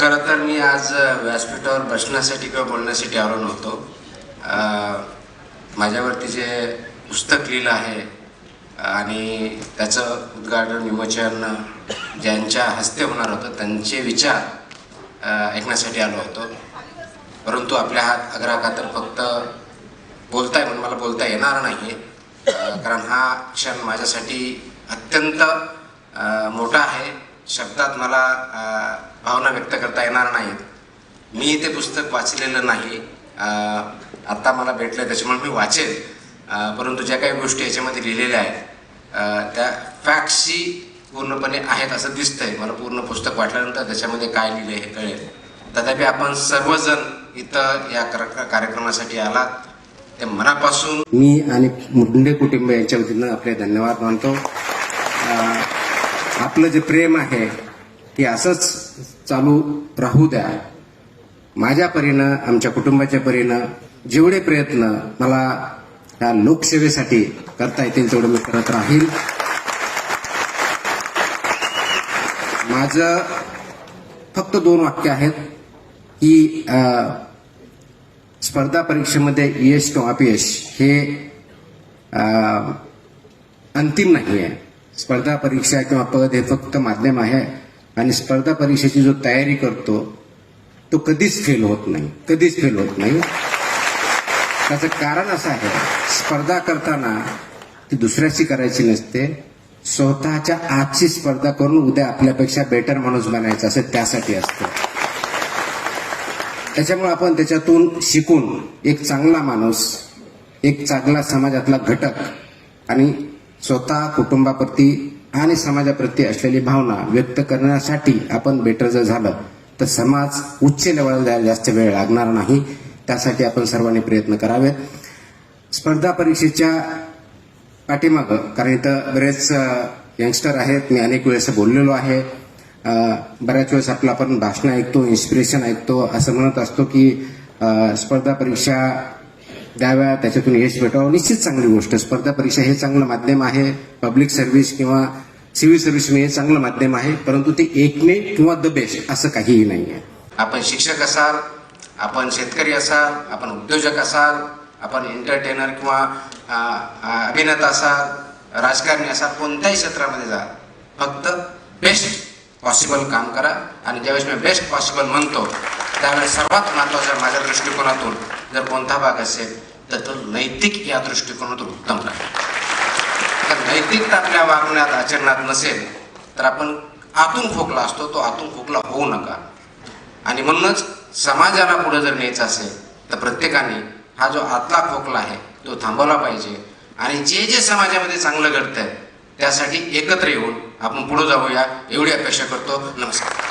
खरं तर मी आज व्यासपीठावर बसण्यासाठी किंवा बोलण्यासाठी आलो नव्हतो. माझ्यावरती जे पुस्तक लिहिलं आहे आणि त्याचं उद्घाटन विमोचन ज्यांच्या हस्ते होणार होतं त्यांचे विचार ऐकण्यासाठी आलो होतो. परंतु आपल्या हात आग्रहाखातर फक्त बोलताय म्हणून मला बोलता येणार नाही, कारण हा क्षण माझ्यासाठी अत्यंत मोठा आहे. शब्दात मला भावना व्यक्त करता येणार नाहीत. मी ते पुस्तक वाचलेलं नाही, आत्ता मला भेटलं त्याच्यामुळे मी वाचेल. परंतु ज्या काही गोष्टी याच्यामध्ये लिहिलेल्या आहेत त्या फॅक्ट्सशी पूर्णपणे आहेत असं दिसतंय. मला पूर्ण पुस्तक वाचल्यानंतर त्याच्यामध्ये काय लिहिलं हे कळेल. तथापि आपण सर्वजण इथं या कार्यक्रमासाठी आलात ते मनापासून मी आणि मुंडे कुटुंब यांच्या वतीनं आपले धन्यवाद मानतो. आपलं जे प्रेम आहे ते असंच चालू राहू द्या. माझ्या परीनं, आमच्या कुटुंबाच्या परीनं जेवढे प्रयत्न मला या लोकसेवेसाठी करता येतील तेवढं मी करत राहील. माझं फक्त 2 वाक्य आहेत की स्पर्धा परीक्षेमध्ये यश किंवा अपयश हे अंतिम नाही आहे. स्पर्धा परीक्षा किंवा पद हे फक्त माध्यम आहे आणि स्पर्धा परीक्षेची जो तयारी करतो तो कधीच फेल होत नाही. त्याचं कारण असं आहे, स्पर्धा करताना ती दुसऱ्याची करायची नसते, स्वतःच्या आजची स्पर्धा करून उद्या आपल्यापेक्षा बेटर माणूस बनायचा असं त्यासाठी असतं. त्याच्यामुळे आपण त्याच्यातून शिकून एक चांगला माणूस, एक चांगला समाजातला घटक आणि स्वतः कुटुंबाप्रती आणि समाजाप्रती असलेली भावना व्यक्त करण्यासाठी आपण बेटर जर झालं तर समाज उच्च लेवलला जायला जास्त वेळ लागणार नाही. त्यासाठी आपण सर्वांनी प्रयत्न करावेत. स्पर्धा परीक्षेच्या पाठीमागं, कारण इथं बरेच यंगस्टर आहेत, मी अनेक वेळेस बोललेलो आहे. बऱ्याच वेळेस आपलं आपण भाषण ऐकतो, इन्स्पिरेशन ऐकतो, असं म्हणत असतो की स्पर्धा परीक्षा द्याव्या, त्याच्यातून यश भेटावं. निश्चित चांगली गोष्ट. स्पर्धा परीक्षा हे चांगलं माध्यम आहे. पब्लिक सर्व्हिस किंवा सिव्हिल सर्व्हिस हे चांगलं माध्यम आहे, परंतु ते एकमेव किंवा द बेस्ट असं काहीही नाही आहे. आपण शिक्षक असाल, आपण शेतकरी असाल, आपण उद्योजक असाल, आपण एंटरटेनर किंवा अभिनेता असाल, राजकारणी असाल, कोणत्याही क्षेत्रामध्ये जा, फक्त बेस्ट पॉसिबल काम करा. आणि ज्यावेळेस मी बेस्ट पॉसिबल म्हणतो त्यावेळेस सर्वात महत्त्वाचं माझ्या दृष्टिकोनातून जर कोणता भाग असेल तर तो नैतिक या दृष्टिकोनातून उत्तम राहील. तर नैतिकता आपल्या वागण्यात आचरणात नसेल तर आपण आतून खोकला असतो, तो आतून खोकला होऊ नका. आणि म्हणूनच समाजाला पुढे जर न्यायचं असेल तर प्रत्येकाने हा जो आतला खोकला आहे तो थांबवला पाहिजे. आणि जे जे समाजामध्ये चांगलं घडतंय त्यासाठी एकत्र येऊन आपण पुढे जाऊया एवढी अपेक्षा करतो. नमस्कार.